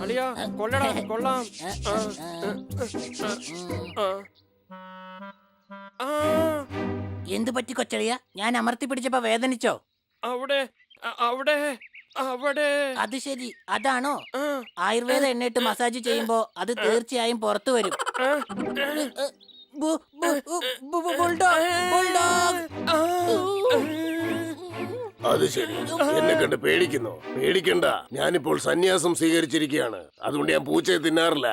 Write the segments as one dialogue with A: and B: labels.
A: അളിയാ കൊള്ളടാ കൊള്ളാം.
B: എന്തു പറ്റി കൊച്ചളിയ? ഞാൻ അമർത്തി പിടിച്ചപ്പോ വേദനിച്ചോ?
A: അവിടെ അവിടെ അവിടെ.
B: അത് ശരി, അതാണോ? ആയുർവേദ എണ്ണയിട്ട് മസാജ് ചെയ്യുമ്പോ അത് തീർച്ചയായും പുറത്തു വരും.
C: അത് ശരി, എന്നെ കണ്ട് പേടിക്കുന്നു? പേടിക്കണ്ട, ഞാനിപ്പോൾ സന്യാസം സ്വീകരിച്ചിരിക്കുകയാണ്. അതുകൊണ്ട് ഞാൻ പൂച്ചയെ തിന്നാറില്ല.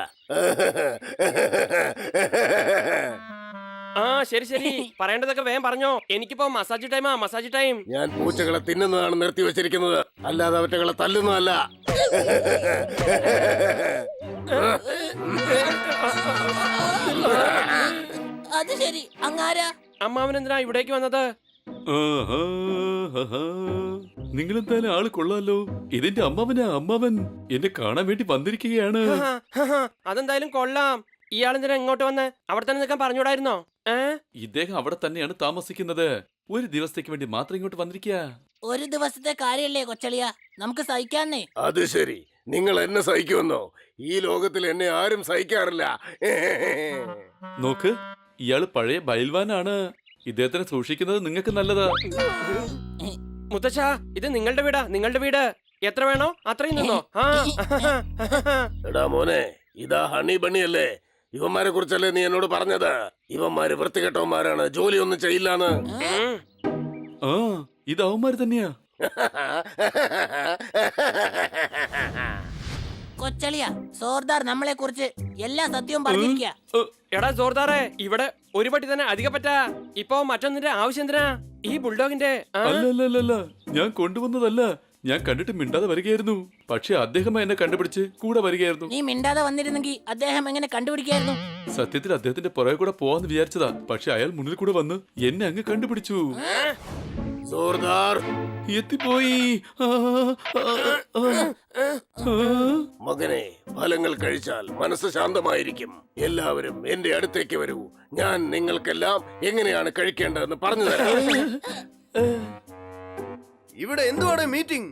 A: ശരി ശരി, പറയേണ്ടതൊക്കെ വേഗം പറഞ്ഞോ. എനിക്കിപ്പോ മസാജ് ടൈമാ, മസാജ് ടൈം.
C: ഞാൻ പൂച്ചകളെ തിന്നുന്നതാണ് നിർത്തി വെച്ചിരിക്കുന്നത്, അല്ലാതെ അവറ്റകളെ തല്ലുന്നതല്ല.
B: അത് ശരി, അങ്ങാരാ?
A: അമ്മാവൻ എന്തിനാ ഇവിടേക്ക് വന്നത്?
D: നിങ്ങളെന്തായാലും ആള് കൊള്ളാലോ. ഇതെന്റെ അമ്മാവനാ. അമ്മാവൻ എന്നെ കാണാൻ വേണ്ടി വന്നിരിക്കുകയാണ്.
A: അതെന്തായാലും കൊള്ളാം. ഇയാളെന്തിനാ ഇങ്ങോട്ട് വന്ന്? അവിടെ തന്നെ നിൽക്കാൻ പറഞ്ഞൂടായിരുന്നോ?
D: ഇദ്ദേഹം അവിടെ തന്നെയാണ് താമസിക്കുന്നത്. ഒരു ദിവസത്തേക്ക് വേണ്ടി മാത്രം ഇങ്ങോട്ട് വന്നിരിക്കുക.
B: ഒരു ദിവസത്തെ കാര്യല്ലേ കൊച്ചളിയ, നമുക്ക് സഹിക്കാന്നേ.
C: അത് ശരി, നിങ്ങൾ എന്നെ സഹിക്കുമെന്നോ? ഈ ലോകത്തിൽ എന്നെ ആരും സഹിക്കാറില്ല.
D: നോക്ക്, ഇയാള് പഴയ ബയൽവാനാണ്. ഇദ്ദേഹത്തിനെ സൂക്ഷിക്കുന്നത് നിങ്ങൾക്ക് നല്ലതാ.
A: മുത്തച്ഛ, ഇത് നിങ്ങളുടെ വീടാ, നിങ്ങളുടെ വീട്. എത്ര വേണോ അത്രയും നിന്നോ.
C: എടാ മോനെ, ഇതാ ഹണി ബണ്ണി അല്ലേ? ഇവന്മാരെ കുറിച്ചല്ലേ നീ എന്നോട് പറഞ്ഞത്? ഇവന്മാര് വൃത്തികെട്ടവന്മാരാണ്, ജോലിയൊന്നും ചെയ്യില്ലാന്ന്.
D: ഇത് അവന്മാര് തന്നെയാ.
B: കൊച്ചളിയ, സോർദാർ നമ്മളെ കുറിച്ച് എല്ലാ സത്യവും പറഞ്ഞിരിക്കുക.
A: എടാ സോർദാറെ, ഇവിടെ ഒരു പട്ടി തന്നെ അധിക പറ്റാ. ഇപ്പൊ മറ്റൊന്നിന്റെ ആവശ്യം എന്തിനാ? ഈ ബുൾഡോഗിന്റെ.
D: അല്ലല്ല, ഞാൻ കൊണ്ടുവന്നതല്ല. ഞാൻ കണ്ടിട്ട് മിണ്ടാതെ വരികയായിരുന്നു. പക്ഷെ അദ്ദേഹം എന്നെ കണ്ടുപിടിച്ച് കൂടെ വരികയായിരുന്നു.
B: നീ മിണ്ടാതെ വന്നിരുന്നെങ്കിൽ അദ്ദേഹം എങ്ങനെ കണ്ടുപിടിക്കായിരുന്നു?
D: സത്യത്തിൽ അദ്ദേഹത്തിന്റെ പുറകെ കൂടെ പോവാന്ന് വിചാരിച്ചതാ. പക്ഷെ അയാൾ മുന്നിൽ കൂടെ വന്ന് എന്നെ അങ്ങ് കണ്ടുപിടിച്ചു.
C: സോർദാർ
D: എത്തിപ്പോയി.
C: മകനെ, ഫലങ്ങൾ കഴിച്ചാൽ മനസ്സ് ശാന്തമായിരിക്കും. എല്ലാവരും എന്റെ അടുത്തേക്ക് വരൂ. ഞാൻ നിങ്ങൾക്കെല്ലാം എങ്ങനെയാണ് കഴിക്കേണ്ടതെന്ന് പറഞ്ഞു തരാം.
E: ഇവിടെ എന്തുവാണ് മീറ്റിംഗ്?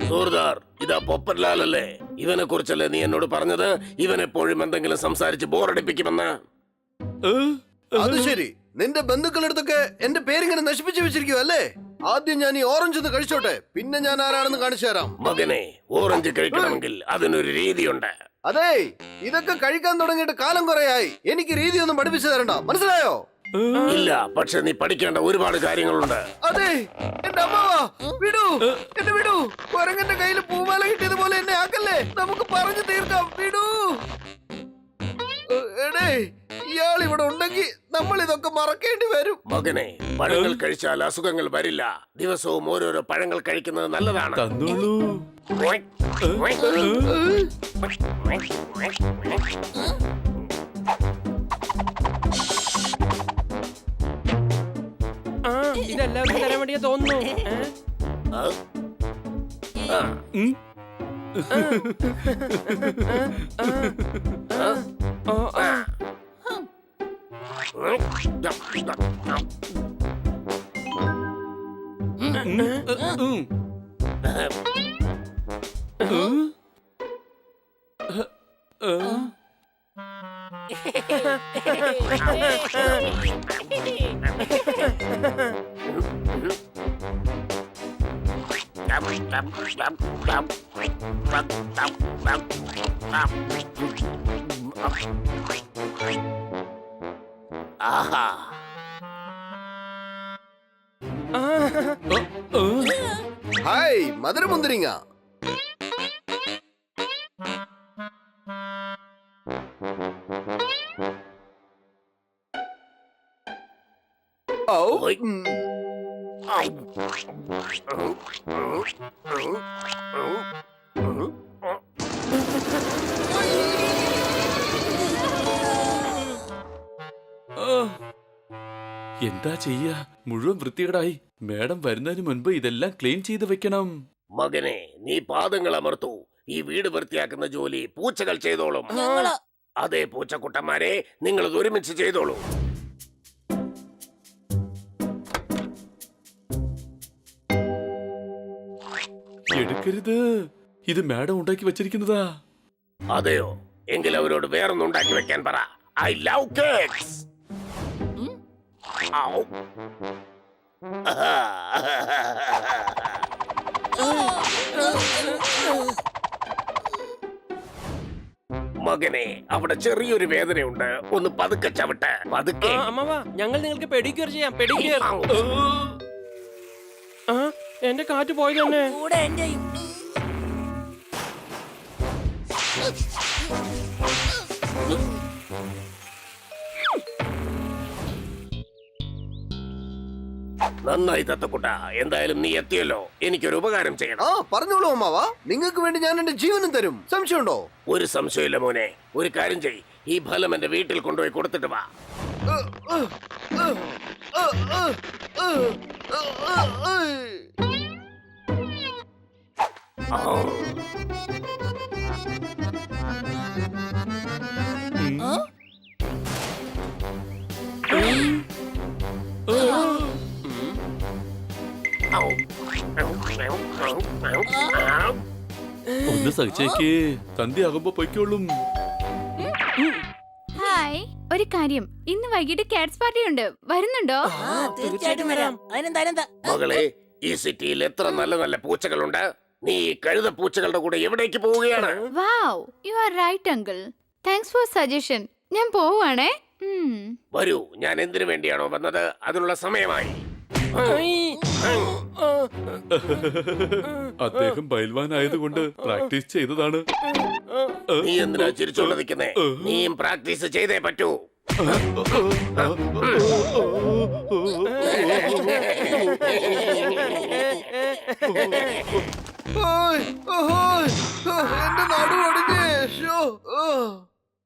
C: സോർദാർ, ഇതാ പൊപ്പൻലാൽ അല്ലേ? ഇവനെ കുറിച്ചല്ലേ നീ എന്നോട് പറഞ്ഞത്? ഇവൻ എപ്പോഴും എന്തെങ്കിലും സംസാരിച്ച് ബോറടിപ്പിക്കുമെന്ന്.
E: അത് ശരി, നിന്റെ ബന്ധുക്കളടുത്തൊക്കെ എന്റെ പേരിങ്ങനെ നശിപ്പിച്ചു വെച്ചിരിക്കും അല്ലേ? ആദ്യം ഞാൻ ഈ ഓറഞ്ച് ഒന്ന് കഴിച്ചോട്ടെ, പിന്നെ ഞാൻ ആരാണെന്ന് കാണിച്ചു തരാം.
C: മകനെ, ഓറഞ്ച് കഴിക്കണമെങ്കിൽ അതിനൊരു രീതിയുണ്ട്.
E: അതെ, ഇതൊക്കെ കഴിക്കാൻ തുടങ്ങിയിട്ട് കാലം കുറയായി. എനിക്ക് രീതിയൊന്നും പഠിപ്പിച്ചു തരണ്ട, മനസ്സിലായോ?
C: ഇല്ല, പക്ഷെ നീ പഠിക്കേണ്ട ഒരുപാട് കാര്യങ്ങളുണ്ട്.
E: അതെ, എന്റെ അമ്മാവാ, വിടൂ, എന്നെ വിടൂ. കുരങ്ങന്റെ കയ്യിൽ പൂമാല കിട്ടിയതുപോലെ എന്നെ ആക്കല്ലേ. നമുക്ക് പറഞ്ഞു തീർക്കാം, വിടൂ. എടേ, ഇയാൾ ഇവിടെ ഉണ്ടെങ്കിൽ നമ്മൾ ഇതൊക്കെ മറക്കേണ്ടി വരും.
C: മകനെ, പഴങ്ങൾ കഴിച്ചാൽ അസുഖങ്ങൾ വരില്ല. ദിവസവും ഓരോരോ പഴങ്ങൾ കഴിക്കുന്നത് നല്ലതാണ്.
D: തന്നോളൂ.
A: ഇതെല്ലാവരും തരാൻ വേണ്ടിയാ തോന്നുന്നു.
E: ഹായ് മധുരമുന്തിരിങ്ങ.
D: എന്താ ചെയ്യാ, മുഴുവൻ വൃത്തികേടായി. മേഡം വരുന്നതിന് മുൻപ് ഇതെല്ലാം ക്ലീൻ ചെയ്ത് വെക്കണം.
C: മകനെ, നീ പാദങ്ങൾ അമർത്തു. ഈ വീട് വൃത്തിയാക്കുന്ന ജോലി പൂച്ചകൾ ചെയ്തോളും. അതെ പൂച്ചക്കുട്ടന്മാരെ, നിങ്ങൾ ഒരുമിച്ച് ചെയ്തോളൂ.
D: കൊടുക്കരുത്. ഇത് മാഡം ഉണ്ടാക്കി വെച്ചിരിക്കുന്നതാ.
C: അതെയോ? എങ്കിൽ അവരോട് വേറൊന്നും ഉണ്ടാക്കി വെക്കാൻ പറ. I love cakes. മകനെ, അവിടെ ചെറിയൊരു വേദനയുണ്ട്. ഒന്ന് പതുക്കെ ചവിട്ട്. പതുക്കെ.
A: അമ്മവാ, ഞങ്ങൾ നിങ്ങൾക്ക് പെഡിക്യൂർ ചെയ്യാം. പെഡിക്യൂർ. ആ, എന്റെ കാറ്റ് പോയി തന്നെ.
B: കൂടെ എന്റെയും.
C: നന്നായി തത്തക്കുട്ട, എന്തായാലും നീ എത്തിയല്ലോ. എനിക്കൊരു ഉപകാരം ചെയ്യണം.
E: ആ പറഞ്ഞോളൂ അമ്മാവാ, നിങ്ങൾക്ക് വേണ്ടി ഞാൻ എന്റെ ജീവനും തരും. സംശയമുണ്ടോ?
C: ഒരു സംശയമില്ല മോനെ. ഒരു കാര്യം ചെയ്, ഈ ഫലം എന്റെ വീട്ടിൽ കൊണ്ടുപോയി കൊടുത്തിട്ട് വാ.
D: ഒന്ന് സഹിച്ചേക്കേ, സന്ധ്യയാകുമ്പോ പൊയ്ക്കോളും.
F: ഹായ്, ഒരു കാര്യം, ഇന്ന് വൈകിട്ട് കാറ്റ്സ് പാർട്ടി ഉണ്ട്, വരുന്നുണ്ടോ?
B: ആ, തീർച്ചയായിട്ടും വരാം. അതിനെന്താ?
C: മകളെ, ഈ സിറ്റിയിൽ എത്ര നല്ല നല്ല പൂച്ചകളുണ്ട്. നീ ഈ കഴുത പൂച്ചകളുടെ കൂടെ എവിടേക്ക് പോവുകയാണ്?
F: Wow, you are right uncle. Thanks for suggestion. ഞാൻ പോവാണേ.
C: വരൂ, ഞാൻ എന്തിനു വേണ്ടിയാണോ വന്നത് അതിനുള്ള സമയമായി.
D: അദ്ദേഹം ബൈൽവാനായതുകൊണ്ട് പ്രാക്ടീസ് ചെയ്തതാണ്.
C: നീ എന്തിനാ ചിരിച്ചോണ്ട് നിൽക്കുന്നേ? നീയും പ്രാക്ടീസ് ചെയ്തേ പറ്റൂ.
E: എന്റെ നടു ഒടിഞ്ഞേ. ശോ.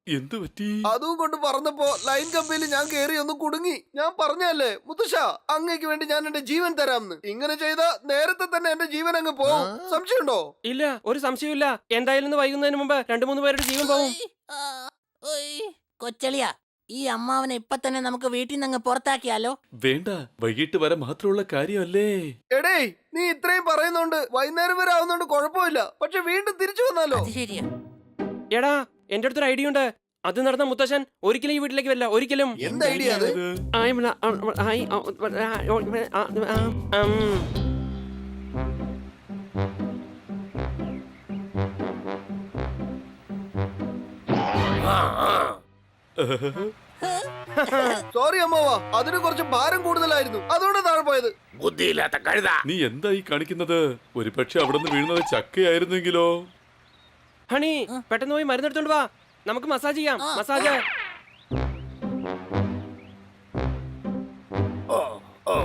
D: എന്തു പറ്റി?
E: അതും കൊണ്ട് പറഞ്ഞപ്പോ ലൈൻ കമ്പിയിൽ ഞാൻ കേറി ഒന്ന് കുടുങ്ങി. ഞാൻ പറഞ്ഞല്ലേ മുത്തശ്ശ, അങ്ങേക്ക് വേണ്ടി ഞാൻ എന്റെ ജീവൻ തരാമെന്ന്. ഇങ്ങനെ ചെയ്ത നേരത്തെ തന്നെ എന്റെ ജീവൻ അങ്ങ് പോവും. സംശയമുണ്ടോ?
A: ഇല്ല, ഒരു സംശയമില്ല. എന്തായാലും ഇന്ന് വൈകുന്നതിന് മുമ്പ് 2-3 പേരുടെ ജീവൻ പോകും.
B: കൊച്ചളിയ, ഈ അമ്മാവനെ ഇപ്പൊ തന്നെ നമുക്ക് വീട്ടിൽ നിന്ന് അങ്ങ് പുറത്താക്കിയാലോ?
D: വേണ്ട, വൈകിട്ട് വരെ മാത്രമുള്ള കാര്യമല്ലേ.
E: എടേ, നീ ഇത്രയും പറയുന്നോണ്ട് വൈകുന്നേരം വരെ ആവുന്നോണ്ട് കുഴപ്പമില്ല. പക്ഷെ വീണ്ടും തിരിച്ചു വന്നാലോ?
B: അത് ശരിയാ.
A: എടാ, എന്റെ അടുത്തൊരു ഐഡിയ ഉണ്ട്. അത് നടന്ന മുത്തശ്ശൻ ഒരിക്കലും ഈ വീട്ടിലേക്ക് വരില്ല. ഒരിക്കലും.
E: എന്ത് ഐഡിയ അത്? സോറി അമ്മാവാ, അതിന് കുറച്ച് ഭാരം കൂടുതലായിരുന്നു, അതുകൊണ്ട് താഴെ പോയത്.
C: ബുദ്ധിയില്ലാത്ത കഴുത.
D: നീ എന്തായി കാണിക്കുന്നത്? ഒരു പക്ഷെ അവിടെ നിന്ന് വീഴുന്നത് ചക്കയായിരുന്നെങ്കിലോ?
A: ഹണി, പെട്ടെന്ന് പോയി മരുന്നെടുത്തോണ്ട് വാ. നമുക്ക് മസാജ് ചെയ്യാം. മസാജ്.
C: ഓ, ഓ.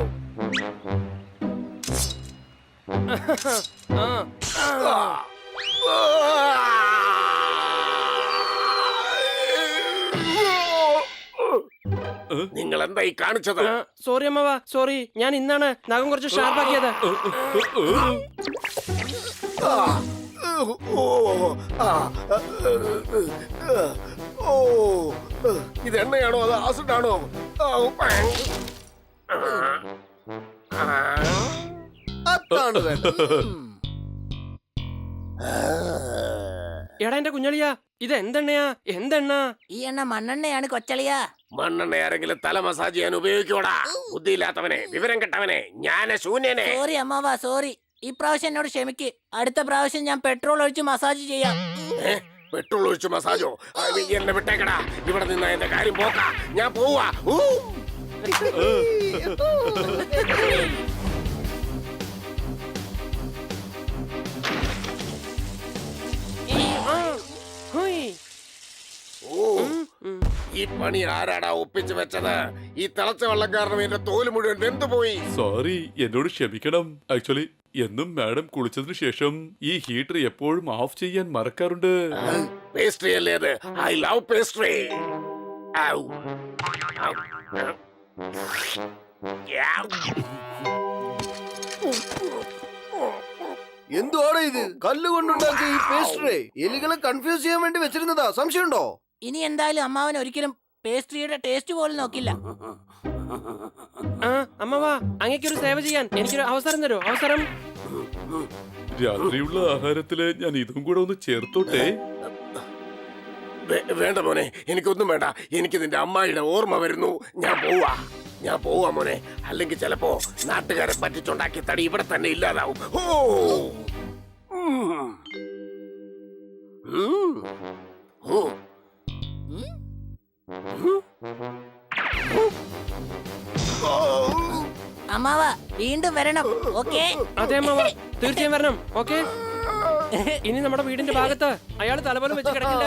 C: നിങ്ങൾ എന്തായി കാണിച്ചത്?
A: സോറി അമ്മവാ, സോറി. ഞാൻ ഇന്നാണ് നഖം കുറച്ച് ഷാർപ്പാക്കിയത്.
C: ഇത് എണ്ണയാണോ അത് ആസിഡാണോ?
E: അതാണ് വേണ്ടത്.
A: എടാ എന്റെ കുഞ്ഞളിയാ, ഇത് എന്തെണ്ണയാ? എന്തെണ്ണ?
B: ഈ എണ്ണ മണ്ണെണ്ണയാണ് കൊച്ചളിയാ.
C: മണ്ണെണ്ണ ആരെങ്കിലും തല മസാജ് ചെയ്യാൻ ഉപയോഗിക്കൂടാ. ബുദ്ധിയില്ലാത്തവനെ, വിവരം കെട്ടവനെ, ശൂന്യനെ.
B: സോറി അമ്മാവാ, സോറി. ഈ പ്രാവശ്യം എന്നോട് ക്ഷമിക്ക്. അടുത്ത പ്രാവശ്യം ഞാൻ പെട്രോൾ ഒഴിച്ച് മസാജ് ചെയ്യാം.
C: പെട്രോൾ ഒഴിച്ച് മസാജോ? എന്നെ വിട്ടേക്കടാ. ഇവിടെ നിന്ന് എന്റെ കാര്യം പോക്കാ. ഞാൻ പോവാ. ഈ പണി ആരാടാ ഒപ്പിച്ചു വെച്ചത്? ഈ തിളച്ച വെള്ളം കാരണം എന്റെ തോല് മുഴുവൻ വെന്തുപോയി.
D: സോറി, എന്നോട് ക്ഷമിക്കണം. ആക്ച്വലി എന്നും മാഡം കുളിച്ചതിന് ശേഷം ഈ ഹീറ്റർ എപ്പോഴും ഓഫ് ചെയ്യാൻ മറക്കാറുണ്ട്.
C: പേസ്ട്രി അല്ലേ അത്? I love pastry.
E: എന്തുവാണ് ഇത്? കല്ലുകൊണ്ടുണ്ടാക്കിയ ഈ പേസ്ട്രി എലികളെ കൺഫ്യൂസ് ചെയ്യാൻ വേണ്ടി വെച്ചിരുന്നതാ. സംശയമുണ്ടോ?
B: ഇനി എന്തായാലും അമ്മാവൻ ഒരിക്കലും പേസ്ട്രിയുടെ ടേസ്റ്റ് പോലും നോക്കില്ല.
A: അമ്മവാ, അങ്ങേക്കൊരു സേവ ചെയ്യാൻ എനിക്കൊരു അവസരം തരൂ. അവസരം.
D: രാത്രിയുള്ള ആഹാരത്തില് ഞാൻ ഇതും കൂടെ ഒന്ന് ചേർത്തോട്ടെ.
C: വേണ്ട മോനെ, എനിക്കൊന്നും വേണ്ട. എനിക്ക് നിന്റെ അമ്മായിയുടെ ഓർമ്മ വരുന്നു. ഞാൻ പോവാ മോനെ. അല്ലെങ്കിൽ ചിലപ്പോ നാട്ടുകാരെ പറ്റിച്ചുണ്ടാക്കിയ തടി ഇവിടെ തന്നെ ഇല്ലാതാവും. ഓ ഉം. ഉം. ഓ.
B: അമ്മാവ വീണ്ടും വരണം. ഓക്കേ.
A: അതെ അമ്മാവ, തീർച്ചയായും വരണം. ഓക്കെ, ഇനി നമ്മുടെ വീടിന്റെ ഭാഗത്ത് അയാൾ തലപോലും വെച്ച് കിടക്കില്ല.